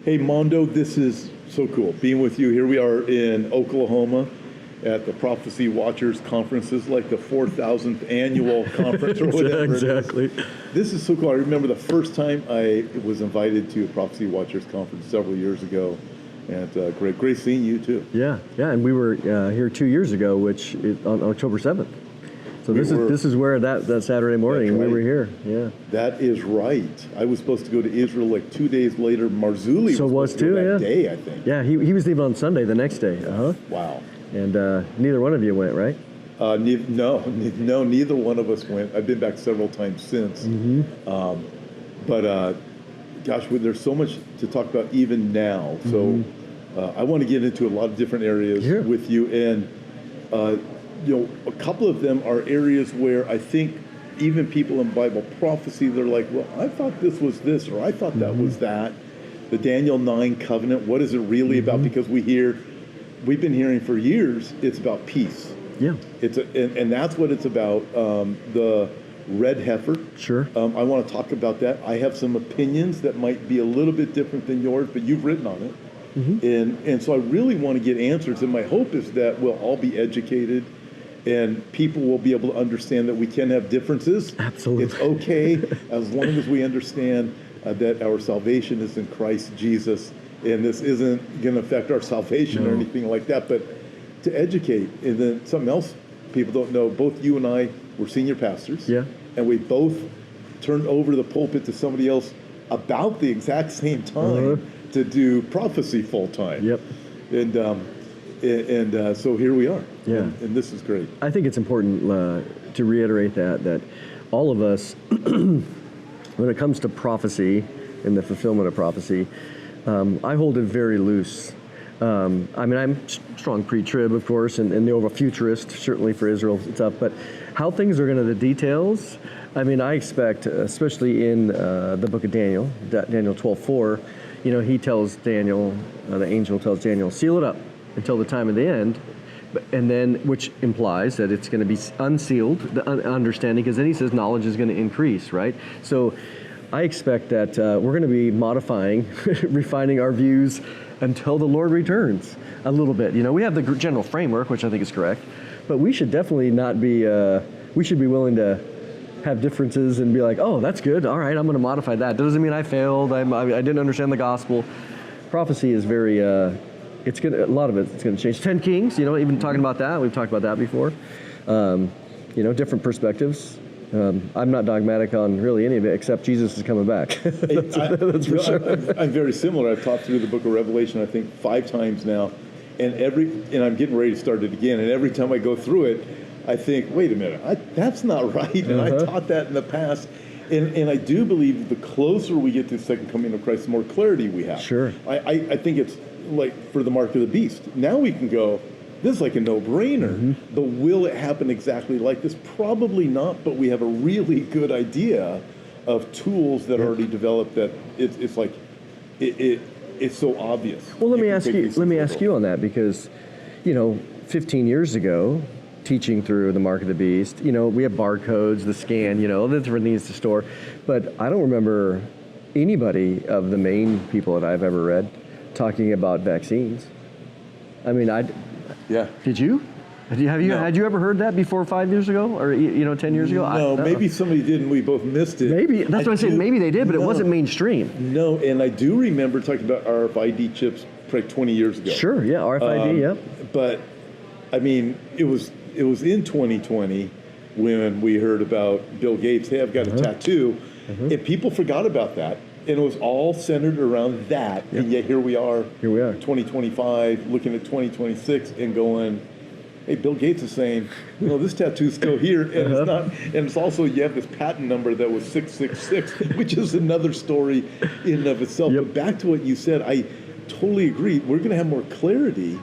Hey, Mondo, this is so cool being with you. Here we are in Oklahoma at the Prophecy Watchers Conference. This is like the 4,000th annual conference or whatever. Exactly. This is so cool. I remember the first time I was invited to a Prophecy Watchers Conference several years ago. And great seeing you too. Yeah, and we were here 2 years ago, which is on October 7th. So this is where that Saturday morning we were here. Yeah. That is right. I was supposed to go to Israel like 2 days later. Marzulli was supposed to go that day, I think. Yeah, he was leaving on Sunday the next day. Wow. And neither one of you went, right? No, neither one of us went. I've been back several times since. Mm-hmm. Gosh, there's so much to talk about even now. So I want to get into a lot of different areas with you. And, a couple of them are areas where I think even people in Bible prophecy, they're like, well, I thought this was this, or I thought that was that. The Daniel 9 covenant, what is it really about? Because we've been hearing for years, it's about peace. Yeah. And that's what it's about. The red heifer. Sure. I want to talk about that. I have some opinions that might be a little bit different than yours, but you've written on it. And so I really want to get answers. And my hope is that we'll all be educated and people will be able to understand that we can have differences. Absolutely. It's okay as long as we understand that our salvation is in Christ Jesus. And this isn't going to affect our salvation or anything like that. But to educate, and then something else people don't know, both you and I were senior pastors. Yeah. And we both turned over the pulpit to somebody else about the exact same time to do prophecy full time. Yep. And so here we are. Yeah. And this is great. I think it's important to reiterate that all of us, when it comes to prophecy and the fulfillment of prophecy, I hold it very loose. I'm strong pre-trib, of course, and the over futurist, certainly for Israel and stuff, but how things are going to, the details, I expect, especially in the book of Daniel, Daniel 12:4, he tells Daniel, the angel tells Daniel, seal it up until the time of the end, and then, which implies that it's going to be unsealed, the understanding, because then he says knowledge is going to increase, right? So I expect that we're going to be modifying, refining our views until the Lord returns a little bit. We have the general framework, which I think is correct, but we should definitely not be, we should be willing to have differences and be like, oh, that's good. All right, I'm going to modify that. Doesn't mean I failed. I didn't understand the gospel. Prophecy is very, a lot of it's going to change. 10 Kings, even talking about that. We've talked about that before. Different perspectives. I'm not dogmatic on really any of it, except Jesus is coming back. That's for sure. I'm very similar. I've taught through the book of Revelation, I think 5 times now, and I'm getting ready to start it again. And every time I go through it, I think, wait a minute, that's not right. And I taught that in the past. And I do believe the closer we get to the second coming of Christ, the more clarity we have. Sure. I think it's like for the mark of the beast. Now we can go, this is like a no-brainer. But will it happen exactly like this? Probably not, but we have a really good idea of tools that are already developed that it's like, it's so obvious. Well, let me ask you on that, because, 15 years ago, teaching through the mark of the beast, we have barcodes, the scan, the different things to store. But I don't remember anybody of the main people that I've ever read talking about vaccines. Yeah. Did you? Had you ever heard that before 5 years ago, or 10 years ago? No, maybe somebody did and we both missed it. Maybe that's what I said. Maybe they did, but it wasn't mainstream. No, and I do remember talking about RFID chips probably 20 years ago. Sure, yeah, RFID, yeah. But it was in 2020 when we heard about Bill Gates. Hey, I've got a tattoo, and people forgot about that. And it was all centered around that. Yep. And yet here we are, 2025, looking at 2026 and going, hey, Bill Gates is saying, this tattoo's still here. And it's not, and it's also, you have this patent number that was 666, which is another story in and of itself. Yep. But back to what you said, I totally agree. We're going to have more clarity.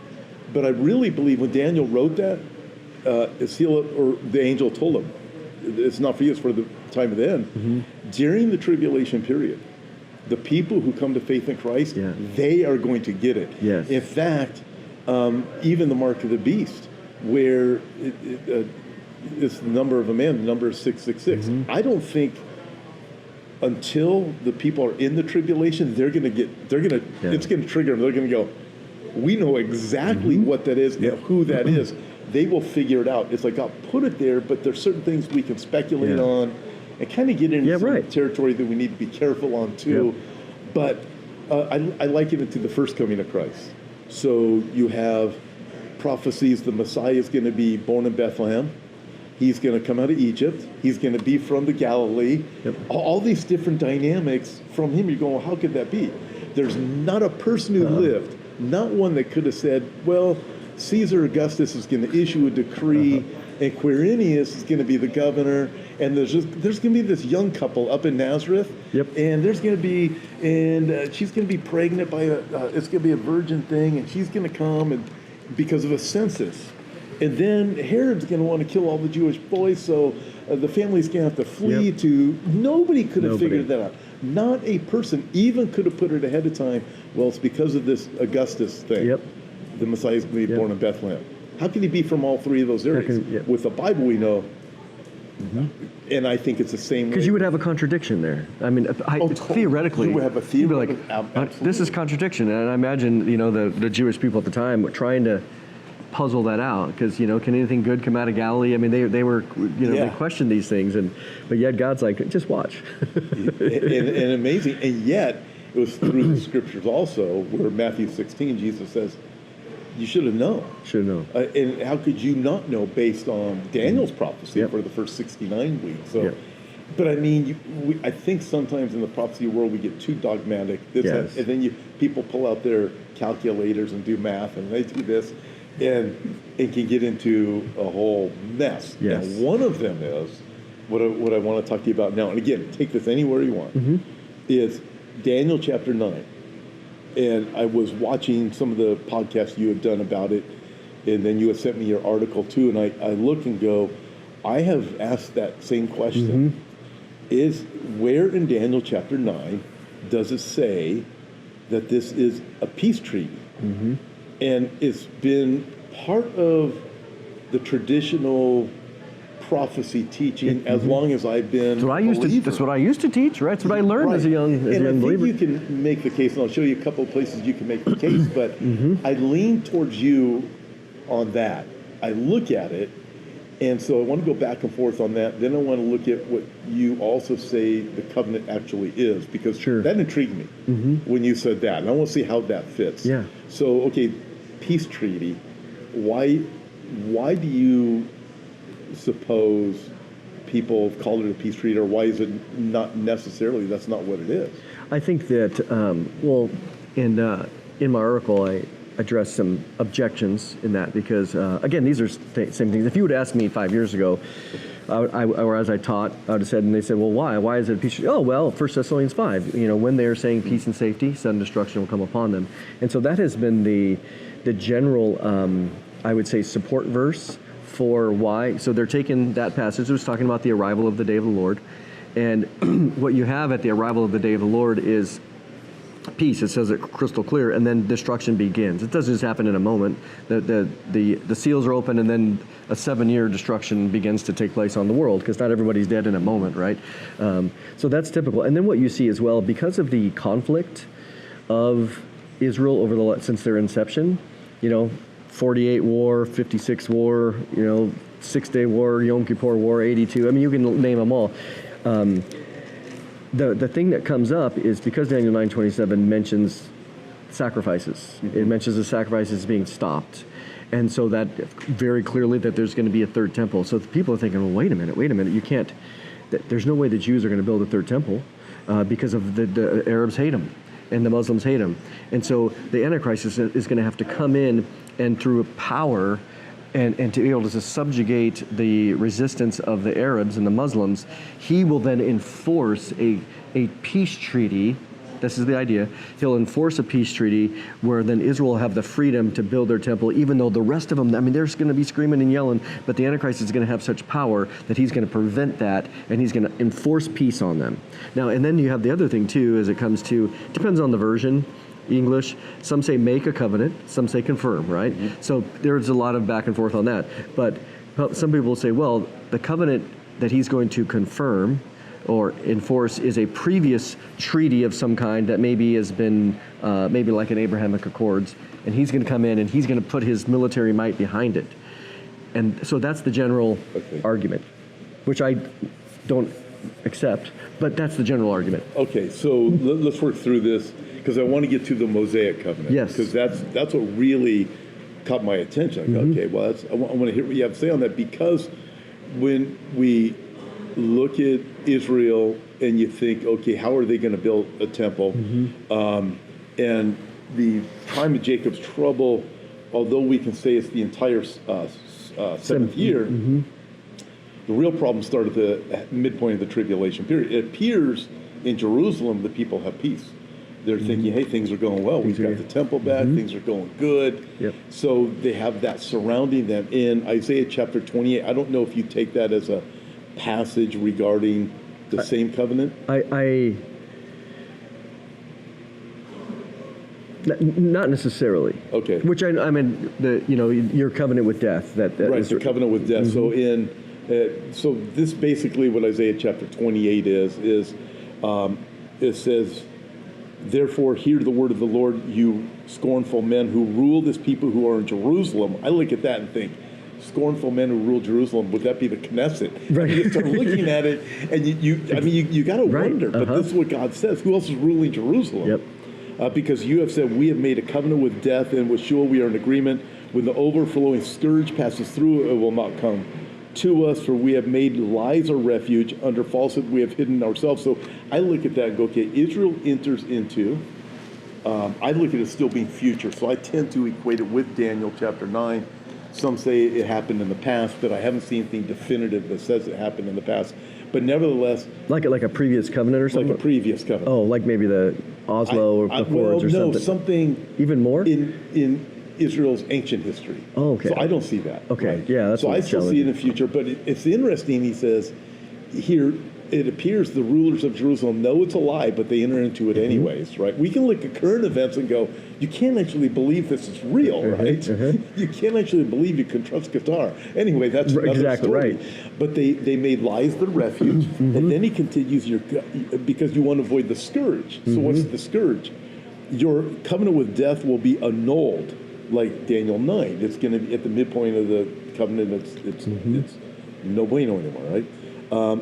But I really believe when Daniel wrote that, seal it, or the angel told him, it's not for you, it's for the time of the end. During the tribulation period, the people who come to faith in Christ, they are going to get it. Yes. In fact, even the mark of the beast, where it's the number of a man, the number is 666. I don't think until the people are in the tribulation, it's going to trigger them. They're going to go, we know exactly what that is and who that is. They will figure it out. It's like, I'll put it there, but there's certain things we can speculate on and kind of get into some territory that we need to be careful on too. But I liken it to the first coming of Christ. So you have prophecies, the Messiah is going to be born in Bethlehem. He's going to come out of Egypt. He's going to be from the Galilee. All these different dynamics from him. You're going, well, how could that be? There's not a person who lived, not one that could have said, well, Caesar Augustus is going to issue a decree, and Quirinius is going to be the governor, and there's going to be this young couple up in Nazareth, and there's going to be, she's going to be pregnant by it's going to be a virgin thing, and she's going to come and because of a census. And then Herod's going to want to kill all the Jewish boys, so the family's going to have to flee to... Nobody could have figured that out. Not a person even could have put it ahead of time. Well, it's because of this Augustus thing. The Messiah is going to be born in Bethlehem. How can he be from all three of those areas? With the Bible, we know... And I think it's the same way. Because you would have a contradiction there. I mean, theoretically, you would have a theoretic, this is contradiction. And I imagine, the Jewish people at the time were trying to puzzle that out because, can anything good come out of Galilee? I mean, they were, they questioned these things. But yet God's like, just watch. and amazing. And yet, it was through the scriptures also where Matthew 16, Jesus says, you should have known. Should have known. And how could you not know based on Daniel's prophecy for the first 69 weeks? So, but I mean, I think sometimes in the prophecy world we get too dogmatic. And then people pull out their calculators and do math, and they do this, and it can get into a whole mess. And one of them is what I want to talk to you about now. And again, take this anywhere you want. Is Daniel chapter 9. And I was watching some of the podcasts you had done about it, and then you had sent me your article too, and I look and go, I have asked that same question. Is where in Daniel chapter 9 does it say that this is a peace treaty? And it's been part of the traditional prophecy teaching as long as I've been that's what I used to teach, right? That's what I learned as a young believer. You can make the case, and I'll show you a couple of places you can make the case, but I lean towards you on that. I look at it, and so I want to go back and forth on that. Then I want to look at what you also say the covenant actually is, because that intrigued me when you said that, and I want to see how that fits. So, okay, peace treaty. Why do you suppose people have called it a peace treaty, or why is it not necessarily? That's not what it is. I think that, in my article, I addressed some objections in that because, again, these are same things. If you would ask me 5 years ago, or as I taught, I would have said, and they said, well, why? Why is it a peace treaty? Oh, well, 1 Thessalonians 5, when they're saying peace and safety, sudden destruction will come upon them. And so that has been the general, I would say, support verse for why. So they're taking that passage. It was talking about the arrival of the day of the Lord. And what you have at the arrival of the day of the Lord is peace. It says it crystal clear, and then destruction begins. It doesn't just happen in a moment. The seals are open, and then a 7-year destruction begins to take place on the world, because not everybody's dead in a moment, right? So that's typical. And then what you see as well, because of the conflict of Israel over since their inception, 48 war, 56 war, 6-day war, Yom Kippur war, 82. I mean, you can name them all. The thing that comes up is because Daniel 9:27 mentions sacrifices. It mentions the sacrifices being stopped. And so that very clearly that there's going to be a third temple. So people are thinking, well, wait a minute. You can't, there's no way the Jews are going to build a third temple because of the Arabs hate them and the Muslims hate them. And so the Antichrist is going to have to come in and through power and to be able to subjugate the resistance of the Arabs and the Muslims, he will then enforce a peace treaty. This is the idea. He'll enforce a peace treaty where then Israel will have the freedom to build their temple, even though the rest of them, they're going to be screaming and yelling, but the Antichrist is going to have such power that he's going to prevent that, and he's going to enforce peace on them. Now, and then you have the other thing, too, as it comes to, depends on the version, English, some say make a covenant, some say confirm, right? So there's a lot of back and forth on that. But some people will say, well, the covenant that he's going to confirm or enforce is a previous treaty of some kind that maybe has been maybe like an Abrahamic Accords, and he's going to come in and he's going to put his military might behind it. And so that's the general argument, which I don't accept, but that's the general argument. Okay, so let's work through this, because I want to get to the Mosaic covenant. Yes. Because that's what really caught my attention. I go, okay, well, I want to hear what you have to say on that, because when we look at Israel and you think, okay, how are they going to build a temple? And the time of Jacob's trouble, although we can say it's the entire seventh year, the real problem started at the midpoint of the tribulation period. It appears in Jerusalem the people have peace. They're thinking, hey, things are going well. We've got the temple back. Things are going good. So they have that surrounding them. In Isaiah chapter 28, I don't know if you take that as a passage regarding the same covenant. Not necessarily. Okay. Which I mean, your covenant with death. That right, the covenant with death. So so this basically what Isaiah chapter 28 is it says, therefore hear the word of the Lord, you scornful men who rule this people who are in Jerusalem. I look at that and think, scornful men who rule Jerusalem, would that be the Knesset? Right. You start looking at it, and you got to wonder. But this is what God says. Who else is ruling Jerusalem? Because you have said, we have made a covenant with death, and with Sheol we are in agreement. When the overflowing scourge passes through, it will not come to us, for we have made lies our refuge. Under falsehood we have hidden ourselves. So I look at that and go, okay, Israel enters into, I look at it still being future. So I tend to equate it with Daniel chapter 9. Some say it happened in the past, but I haven't seen anything definitive that says it happened in the past. But nevertheless, like a previous covenant or something. Like a previous covenant. Oh, like maybe the Oslo Accords or something. No, something even more in Israel's ancient history. Oh, okay. So I don't see that. Okay, right? yeah, that's so I still see it in the future. But it's interesting. He says here, it appears the rulers of Jerusalem know it's a lie, but they enter into it anyways, right? We can look at current events and go, you can't actually believe this is real, right? You can't actually believe you can trust Qatar. Anyway, that's another exactly story. Right. But they made lies their refuge, and then he continues, because you want to avoid the scourge. So what's the scourge? Your covenant with death will be annulled, like Daniel 9. It's going to be at the midpoint of the covenant. It's no bueno anymore, right?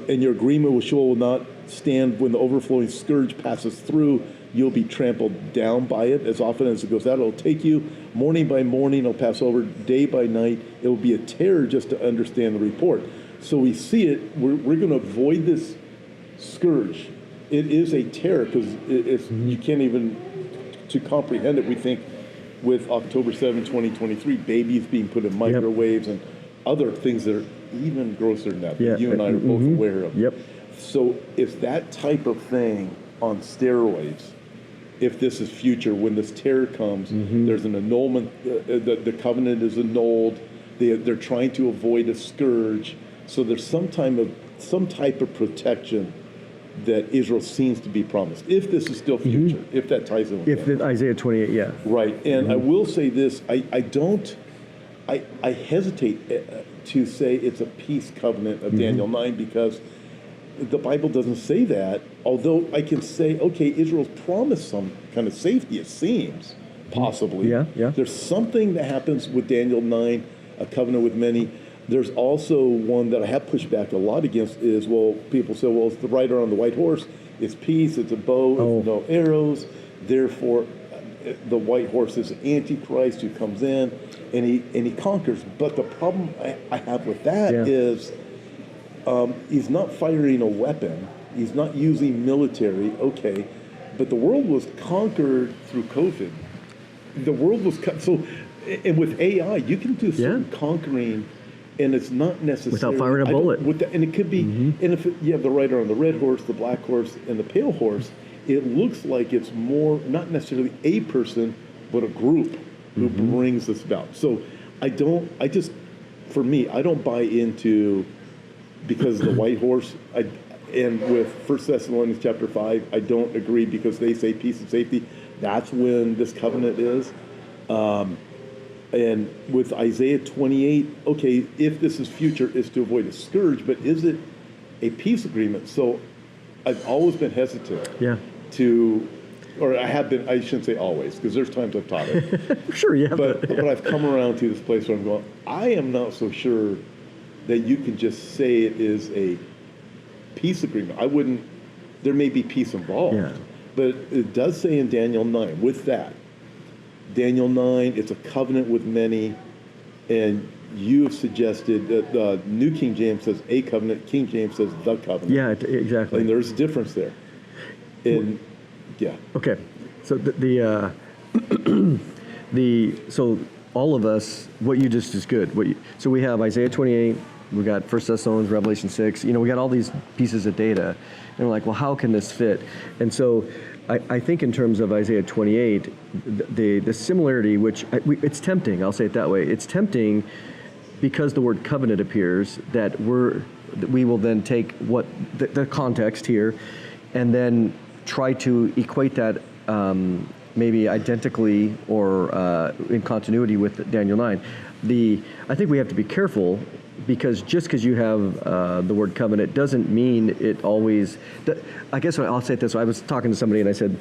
And your agreement with Sheol will not stand when the overflowing scourge passes through. You'll be trampled down by it. As often as it goes out, it'll take you. Morning by morning, it'll pass over. Day by night, it will be a terror just to understand the report. So we see it. We're going to avoid this scourge. It is a terror, because it's you can't even, to comprehend it, we think with October 7, 2023, babies being put in microwaves and other things that are even grosser than that. You and I are both aware of. So it's that type of thing on steroids. If this is future, when this terror comes, there's an annulment. The covenant is annulled. They're trying to avoid a scourge. So there's some type of protection that Israel seems to be promised. If this is still future, if that ties in with that. Isaiah 28, yeah. Right. And I will say this: I hesitate to say it's a peace covenant of Daniel 9, because the Bible doesn't say that, although I can say, okay, Israel's promised some kind of safety, it seems, possibly. There's something that happens with Daniel 9, a covenant with many. There's also one that I have pushed back a lot against is, well, people say, well, it's the rider on the white horse, it's peace, it's a bow, it's no arrows, therefore the white horse is Antichrist who comes in and he conquers. But the problem I have with that is he's not firing a weapon. He's not using military. Okay, but the world was conquered through COVID. The world was and with AI, you can do certain conquering, and it's not necessary without firing a bullet. And it could be. And if you have the rider on the red horse, the black horse, and the pale horse, it looks like it's more not necessarily a person, but a group who brings this about. So for me, I don't buy into, because the white horse, and with 1 Thessalonians chapter 5, I don't agree, because they say peace and safety. That's when this covenant is. And with Isaiah 28, okay, if this is future, is to avoid a scourge, but is it a peace agreement? So I've always been hesitant Yeah. to, or I have been, I shouldn't say always, because there's times I've taught it. Sure, yeah. But I've come around to this place where I'm going, I am not so sure that you can just say it is a peace agreement. I wouldn't, there may be peace involved. Yeah. But it does say in Daniel 9, with that, Daniel 9, it's a covenant with many, and you have suggested that the New King James says a covenant, King James says the covenant. Yeah, exactly. And there's a difference there. And, yeah. Okay, so so all of us, what you just is good. So we have Isaiah 28, we got 1 Thessalonians, Revelation 6. We got all these pieces of data, and we're like, well, how can this fit? And so I think in terms of Isaiah 28, the similarity, which it's tempting. I'll say it that way. It's tempting because the word covenant appears that we will then take what the context here, and then try to equate that maybe identically or in continuity with Daniel 9. I think we have to be careful, because just because you have the word covenant doesn't mean it always. I guess I'll say it this way. I was talking to somebody and I said,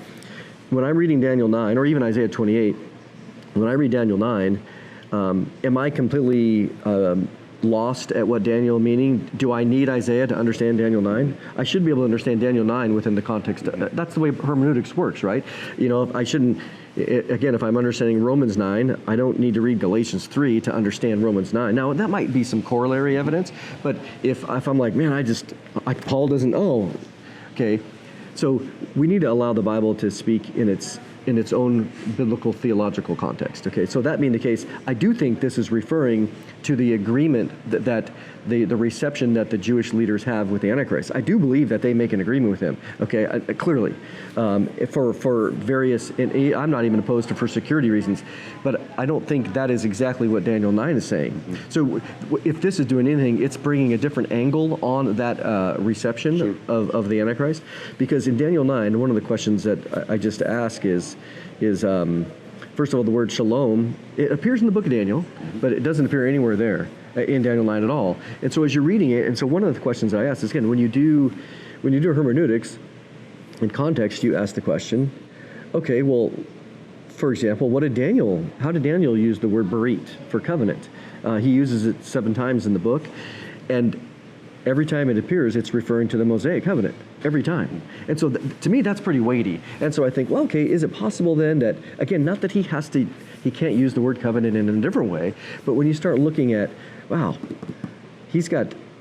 when I'm reading Daniel 9 or even Isaiah 28, when I read Daniel 9, am I completely lost at what Daniel meaning? Do I need Isaiah to understand Daniel 9? I should be able to understand Daniel 9 within the context. That's the way hermeneutics works, right? I shouldn't, again, if I'm understanding Romans 9, I don't need to read Galatians 3 to understand Romans 9. Now, that might be some corollary evidence, but if I'm like, man, Paul doesn't, okay. So we need to allow the Bible to speak in its own biblical theological context. Okay, so that being the case, I do think this is referring to the agreement that the reception that the Jewish leaders have with the Antichrist. I do believe that they make an agreement with him. Okay, clearly, for various. And I'm not even opposed to for security reasons, but I don't think that is exactly what Daniel 9 is saying. Mm-hmm. So if this is doing anything, it's bringing a different angle on that reception Sure. of the Antichrist, because in Daniel 9, one of the questions that I just ask is first of all, the word shalom, it appears in the book of Daniel, but it doesn't appear anywhere there in Daniel 9 at all. And so as you're reading it, and so one of the questions I ask is, again, when you do hermeneutics, in context, you ask the question, okay, well, for example, how did Daniel use the word berit for covenant? He uses it 7 times in the book, and every time it appears, it's referring to the Mosaic covenant, every time. And so to me, that's pretty weighty. And so I think, well, okay, is it possible then that, again, not that he can't use the word covenant in a different way, but when you start looking at, wow,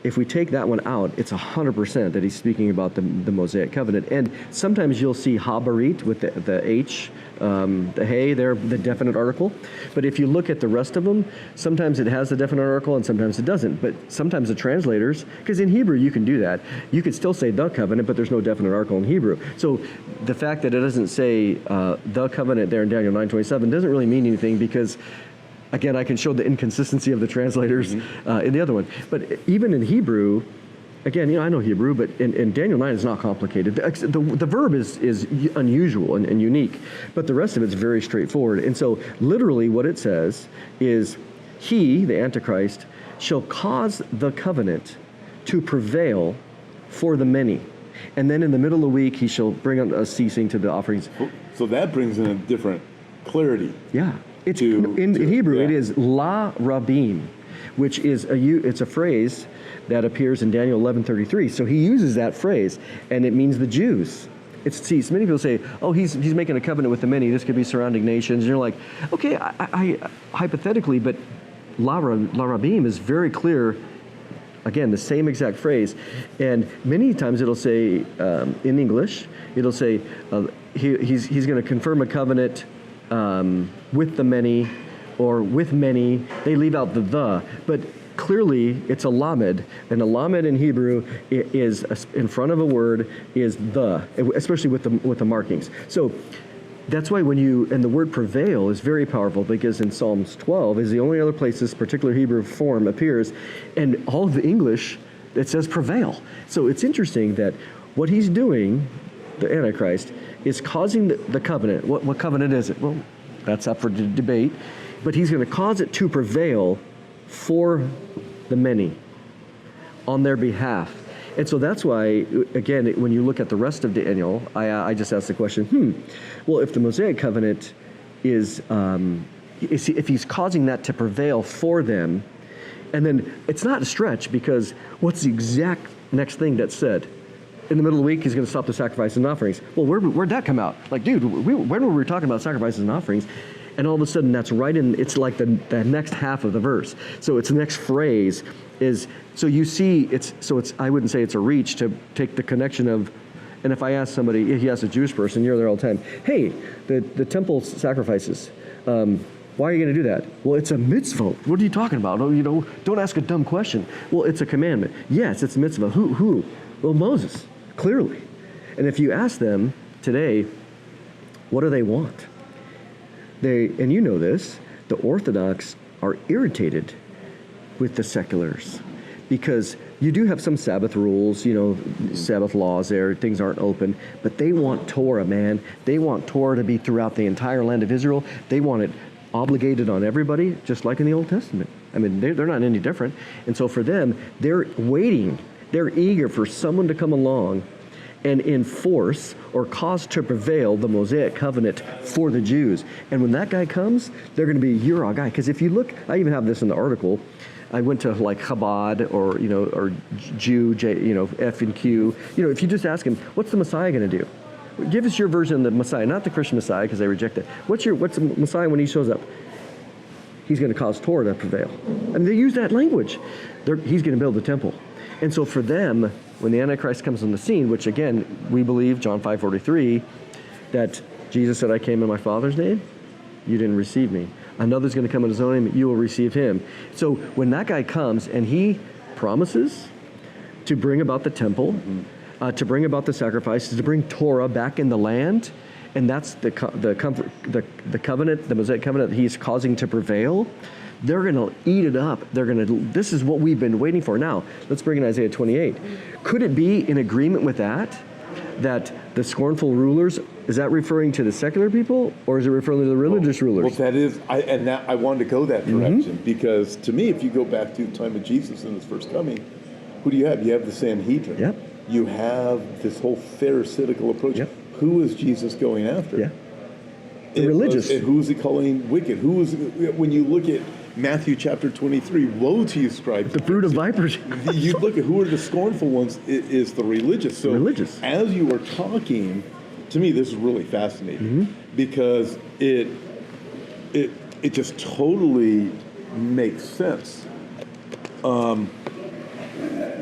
if we take that one out, it's 100% that he's speaking about the Mosaic covenant. And sometimes you'll see habarit with the H, the hey there, the definite article. But if you look at the rest of them, sometimes it has the definite article and sometimes it doesn't. But sometimes the translators, because in Hebrew you can do that, you could still say the covenant, but there's no definite article in Hebrew. So the fact that it doesn't say the covenant there in Daniel 9:27 doesn't really mean anything, because again, I can show the inconsistency of the translators in the other one. But even in Hebrew, again, I know Hebrew, but in Daniel 9 it's not complicated. The verb is unusual and unique, but the rest of it's very straightforward. And so literally what it says is, he, the Antichrist, shall cause the covenant to prevail for the many. And then in the middle of the week, he shall bring a ceasing to the offerings. So that brings in a different clarity. Yeah. In Hebrew, yeah. It is la rabim, which is it's a phrase that appears in Daniel 11:33. So he uses that phrase, and it means the Jews. So many people say, oh, he's making a covenant with the many. This could be surrounding nations. And you're like, okay, I hypothetically, but la rabim is very clear. Again, the same exact phrase. And many times it'll say, in English, it'll say, he's going to confirm a covenant with the many, or with many. They leave out the, but clearly it's a lamed, and a lamed in Hebrew is in front of a word is the, especially with the markings. So that's why and the word prevail is very powerful, because in Psalms 12 is the only other place this particular Hebrew form appears, and all of the English, it says prevail. So it's interesting that what he's doing, the Antichrist, is causing the covenant. What covenant is it? Well, that's up for debate. But he's going to cause it to prevail for the many, on their behalf. And so that's why, again, when you look at the rest of Daniel, I just asked the question, well, if the Mosaic covenant is if he's causing that to prevail for them, and then it's not a stretch, because what's the exact next thing that's said? In the middle of the week, he's going to stop the sacrifices and offerings. Well, where'd that come out? Like, dude, when were we talking about sacrifices and offerings? And all of a sudden, that's right in, it's like the next half of the verse. So its next phrase is, so you see, I wouldn't say it's a reach to take the connection of, and if I ask somebody, he asks a Jewish person, you're there all the time, hey, the temple sacrifices, why are you going to do that? Well, it's a mitzvah. What are you talking about? Oh, don't ask a dumb question. Well, it's a commandment. Yes, it's a mitzvah. Who? Well, Moses, clearly. And if you ask them today, what do they want? And you know this, the Orthodox are irritated with the seculars, because you do have some Sabbath rules, Sabbath laws there, things aren't open, but they want Torah, man. They want Torah to be throughout the entire land of Israel. They want it obligated on everybody, just like in the Old Testament. I mean, they're not any different. And so for them, they're waiting. They're eager for someone to come along and enforce or cause to prevail the Mosaic covenant for the Jews. And when that guy comes, they're going to be, you're our guy. Because if you look, I even have this in the article, I went to like Chabad or Jew, F and Q. If you just ask him, what's the Messiah going to do? Give us your version of the Messiah, not the Christian Messiah, because they reject it. What's the Messiah when he shows up? He's going to cause Torah to prevail. And they use that language. He's going to build the temple. And so for them, when the Antichrist comes on the scene, which again, we believe, John 5:43, that Jesus said, I came in my Father's name, you didn't receive me. Another's going to come in his own name, you will receive him. So when that guy comes and he promises to bring about the temple, to bring about the sacrifices, to bring Torah back in the land, and that's the covenant, the Mosaic covenant that he's causing to prevail, they're going to eat it up. This is what we've been waiting for. Now, let's bring in Isaiah 28. Could it be in agreement with that the scornful rulers, is that referring to the secular people, or is it referring to the religious rulers? Well, that is, I wanted to go that direction, because to me, if you go back to the time of Jesus and his first coming, who do you have? You have the Sanhedrin. Yep. You have this whole Pharisaical approach. Yep. Who is Jesus going after? Yeah. The religious. And who is he calling wicked? When you look at Matthew chapter 23, woe to you, scribes. The fruit of vipers. You look at who are the scornful ones, is the religious. So religious. As you were talking, to me, this is really fascinating, because it just totally makes sense.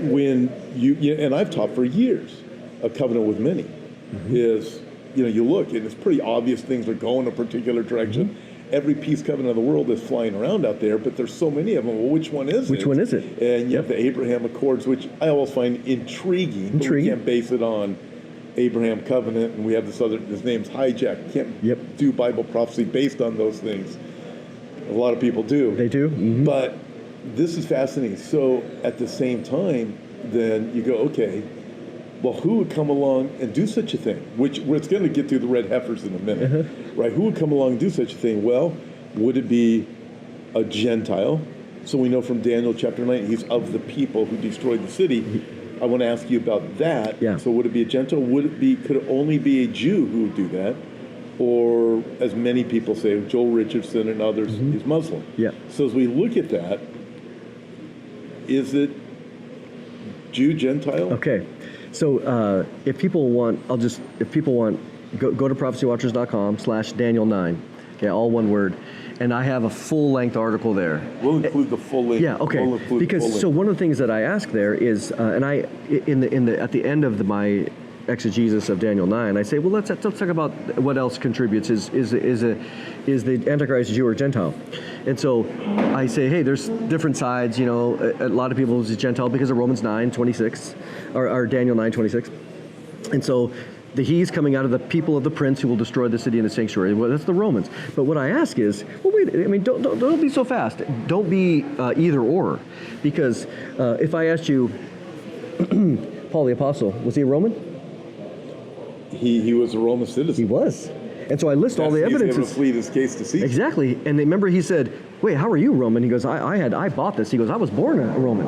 When and I've taught for years, a covenant with many is, you look and it's pretty obvious things are going a particular direction. Every peace covenant of the world is flying around out there, but there's so many of them. Well, which one is it? Which one is it? And you have the Abraham Accords, which I always find intriguing. But we can't base it on Abraham covenant, and we have his name's hijacked. Can't do Bible prophecy based on those things. A lot of people do. They do. But this is fascinating. So at the same time, then you go, okay, well, who would come along and do such a thing? Which it's going to get to the red heifers in a minute, right? Who would come along and do such a thing? Well, would it be a Gentile? So we know from Daniel chapter 9, he's of the people who destroyed the city. I want to ask you about that. Yeah. So would it be a Gentile? Could it only be a Jew who would do that? Or, as many people say, Joel Richardson and others, he's Muslim. Yeah. So as we look at that, is it Jew, Gentile? Okay. So if people want, go to prophecywatchers.com/Daniel9. Okay, all one word. And I have a full-length article there. We'll include the full link. Yeah, okay. Because so one of the things that I ask there is, and I at the end of my exegesis of Daniel 9, I say, well, let's talk about what else contributes. Is the Antichrist Jew or Gentile? And so I say, hey, there's different sides. A lot of people is Gentile because of Romans 9:26 or Daniel 9:26, and so. He's coming out of the people of the prince who will destroy the city and the sanctuary. Well, that's the Romans. But what I ask is, well, wait. I mean, don't be so fast. Don't be either or, because if I asked you, Paul the Apostle, was he a Roman? He was a Roman citizen. He was, and so I list all the evidences. He's able to plead his case to Caesar. Exactly. And remember, he said, "Wait, how are you Roman?" He goes, "I bought this." He goes, "I was born a Roman."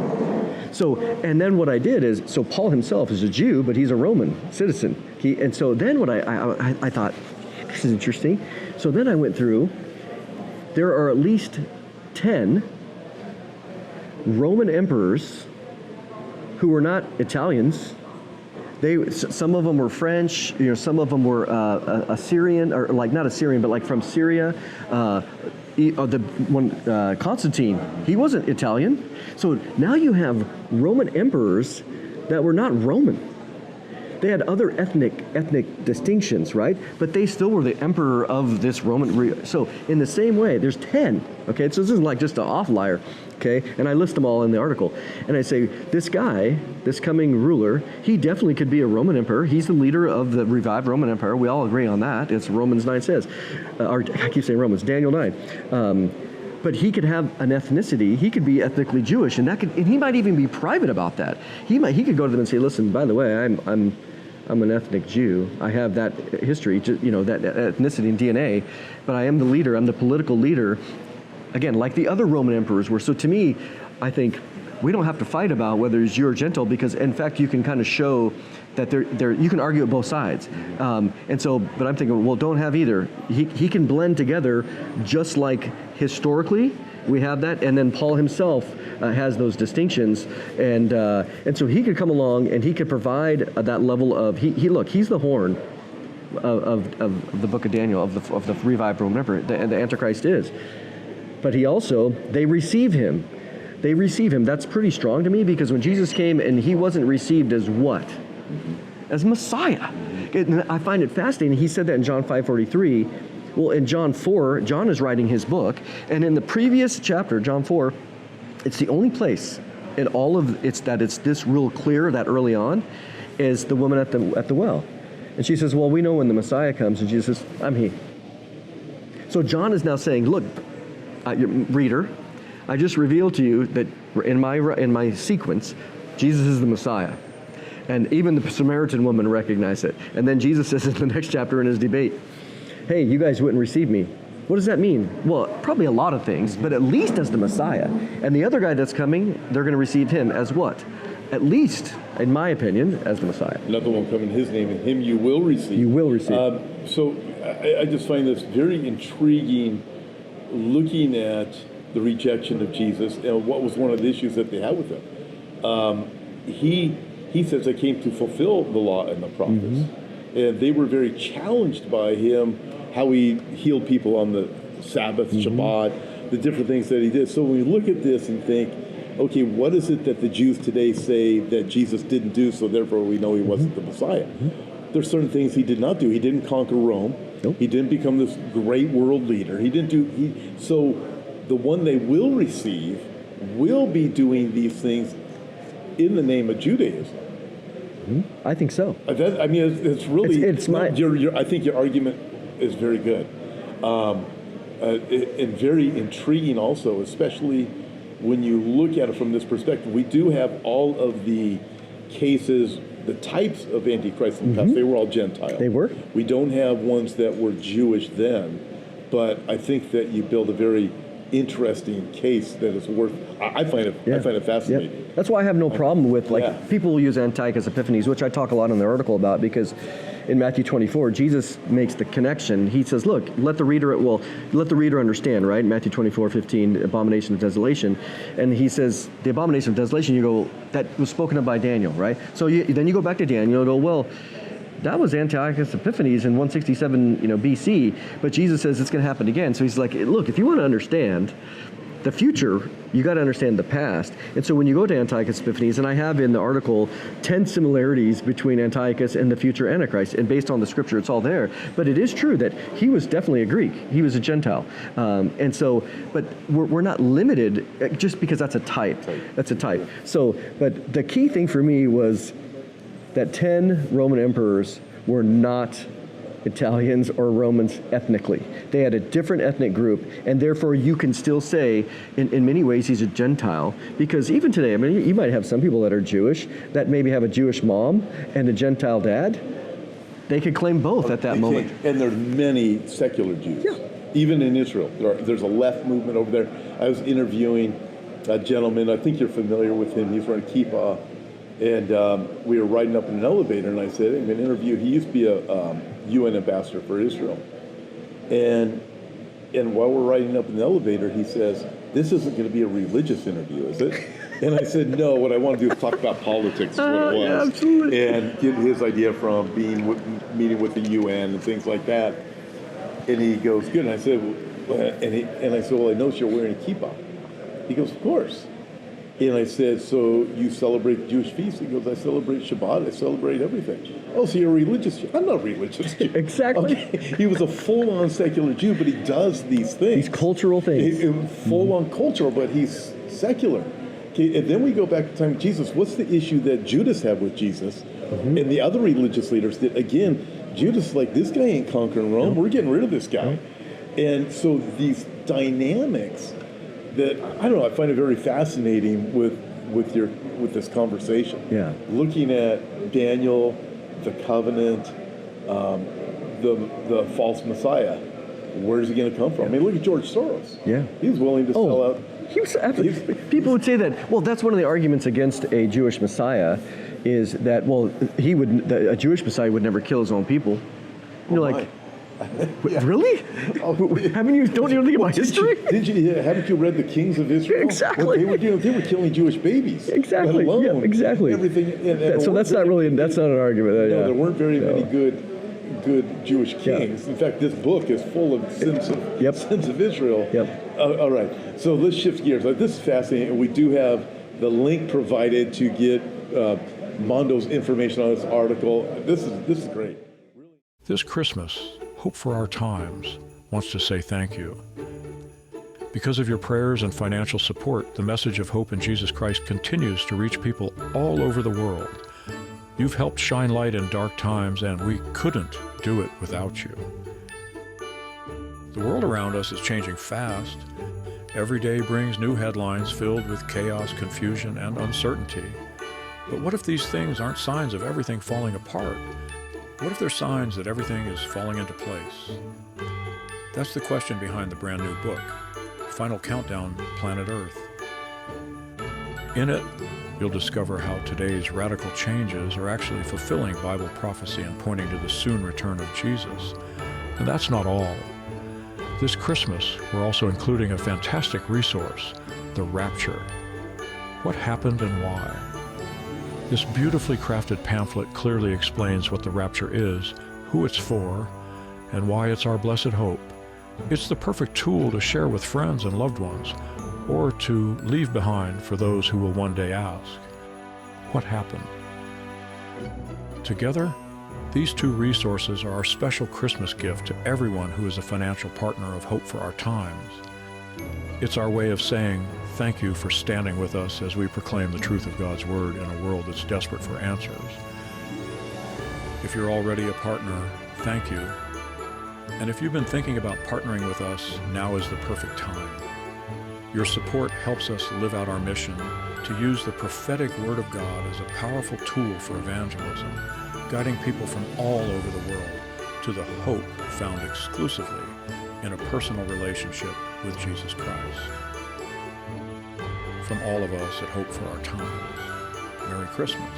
So, and then what I did is, so Paul himself is a Jew, but he's a Roman citizen. And so then what I thought, this is interesting. So then I went through, there are at least 10 Roman emperors who were not Italians. Some of them were French, some of them were Assyrian, or like not Assyrian, but like from Syria. Constantine, he wasn't Italian. So now you have Roman emperors that were not Roman. They had other ethnic distinctions, right? But they still were the emperor of this Roman. So in the same way, there's 10. Okay, so this isn't like just an off liar. Okay, and I list them all in the article, and I say this guy, this coming ruler, he definitely could be a Roman emperor. He's the leader of the revived Roman Empire. We all agree on that. It's Romans 9 says, or I keep saying Romans, Daniel 9. But he could have an ethnicity. He could be ethnically Jewish, and he might even be private about that. He could go to them and say, listen, by the way, I'm an ethnic Jew. I have that history, that ethnicity and DNA, but I am the leader. I'm the political leader. Again, like the other Roman emperors were. So to me, I think we don't have to fight about whether it's Jew or Gentile, because in fact you can kind of show that you can argue at both sides. And so, but I'm thinking, well, don't have either. He can blend together, just like historically we have that, and then Paul himself has those distinctions, and so he could come along and he could provide that level of he's the horn of the book of Daniel, of the revived Roman emperor. The Antichrist is. But they receive him. They receive him. That's pretty strong to me, because when Jesus came and he wasn't received as what? As Messiah. And I find it fascinating. He said that in John 5:43. Well, in John 4, John is writing his book. And in the previous chapter, John 4, it's the only place in all of it's this real clear that early on is the woman at the well. And she says, well, we know when the Messiah comes. And Jesus says, I'm he. So John is now saying, look, reader, I just revealed to you that in my sequence, Jesus is the Messiah. And even the Samaritan woman recognized it. And then Jesus says in the next chapter in his debate, hey, you guys wouldn't receive me. What does that mean? Well, probably a lot of things, but at least as the Messiah. And the other guy that's coming, they're going to receive him as what? At least, in my opinion, as the Messiah. Another one come in his name, and him you will receive. You will receive. So I just find this very intriguing, looking at the rejection of Jesus and what was one of the issues that they had with him. He says, I came to fulfill the law and the prophets. Mm-hmm. And they were very challenged by him, how he healed people on the Sabbath, mm-hmm. Shabbat, the different things that he did. So when we look at this and think, okay, what is it that the Jews today say that Jesus didn't do, so therefore we know he wasn't the Messiah? Mm-hmm. There's certain things he did not do. He didn't conquer Rome. Nope. He didn't become this great world leader. So the one they will receive will be doing these things in the name of Judaism. Mm-hmm. I think so. It's really. I think your argument is very good, and very intriguing also, especially when you look at it from this perspective. We do have all of the cases, the types of Antichrist in the past. They were all Gentile. They were. We don't have ones that were Jewish then, but I think that you build a very interesting case that is worth. I find it fascinating. Yeah. That's why I have no problem with people will use Antiochus Epiphanes, which I talk a lot in the article about, because in Matthew 24, Jesus makes the connection. He says, look, let the reader understand, right? Matthew 24:15, abomination of desolation. And he says, the abomination of desolation, you go, that was spoken of by Daniel, right? So then you go back to Daniel and go, well, that was Antiochus Epiphanes in 167, BC, but Jesus says it's going to happen again. So he's like, look, if you want to understand the future, you got to understand the past. And so when you go to Antiochus Epiphanes, and I have in the article 10 similarities between Antiochus and the future Antichrist, and based on the scripture, it's all there. But it is true that he was definitely a Greek. He was a Gentile. And so, but we're not limited just because that's a type. That's a type. So, but the key thing for me was that 10 Roman emperors were not Italians or Romans ethnically. They had a different ethnic group, and therefore you can still say, in many ways, he's a Gentile. Because even today, you might have some people that are Jewish that maybe have a Jewish mom and a Gentile dad. They could claim both at that moment. And there are many secular Jews. Yeah. Even in Israel, there's a left movement over there. I was interviewing a gentleman, I think you're familiar with him, he's wearing a kippah, and we were riding up in an elevator, and I said, I'm going to interview, he used to be a UN ambassador for Israel. And while we're riding up in the elevator, he says, this isn't going to be a religious interview, is it? And I said, no, what I want to do is talk about politics, is what it was. Yeah, absolutely. And get his idea from meeting with the UN and things like that. And he goes, good. And I said, well, I noticed you're wearing a kippah. He goes, of course. And I said, so you celebrate the Jewish feast? He goes, I celebrate Shabbat. I celebrate everything. Oh, so you're a religious Jew? I'm not a religious Jew. Exactly. Okay. He was a full-on secular Jew, but he does these things. These cultural things. Full-on cultural, but he's secular. Okay, and then we go back to the time of Jesus. What's the issue that Judas had with Jesus and the other religious leaders did? Again, Judas is like, this guy ain't conquering Rome. We're getting rid of this guy. And so these dynamics that, I don't know, I find it very fascinating with this conversation. Yeah. Looking at Daniel, the covenant, the false Messiah. Where's he going to come from? I mean, look at George Soros. Yeah. He was willing to sell out. People would say that, well, that's one of the arguments against a Jewish Messiah is that, well, a Jewish Messiah would never kill his own people. You're like, really? Don't you know anything about history? Haven't you read the Kings of Israel? Exactly. What they were doing, they were killing Jewish babies. Exactly. Let alone Yeah, exactly. everything. So that's not an argument. No, there weren't very many good Jewish kings. In fact, this book is full of sins of Israel. All right. So let's shift gears. This is fascinating. We do have the link provided to get Mondo's information on this article. This is great. This Christmas, Hope for Our Times wants to say thank you. Because of your prayers and financial support, the message of hope in Jesus Christ continues to reach people all over the world. You've helped shine light in dark times, and we couldn't do it without you. The world around us is changing fast. Every day brings new headlines filled with chaos, confusion, and uncertainty. But what if these things aren't signs of everything falling apart? What if they're signs that everything is falling into place? That's the question behind the brand new book, Final Countdown, Planet Earth. In it, you'll discover how today's radical changes are actually fulfilling Bible prophecy and pointing to the soon return of Jesus. And that's not all. This Christmas, we're also including a fantastic resource, The Rapture. What happened and why? This beautifully crafted pamphlet clearly explains what the rapture is, who it's for, and why it's our blessed hope. It's the perfect tool to share with friends and loved ones, or to leave behind for those who will one day ask, what happened? Together, these two resources are our special Christmas gift to everyone who is a financial partner of Hope for Our Times. It's our way of saying thank you for standing with us as we proclaim the truth of God's Word in a world that's desperate for answers. If you're already a partner, thank you. And if you've been thinking about partnering with us, now is the perfect time. Your support helps us live out our mission to use the prophetic Word of God as a powerful tool for evangelism, guiding people from all over the world to the hope found exclusively in a personal relationship with Jesus Christ. From all of us at Hope for Our Times, Merry Christmas.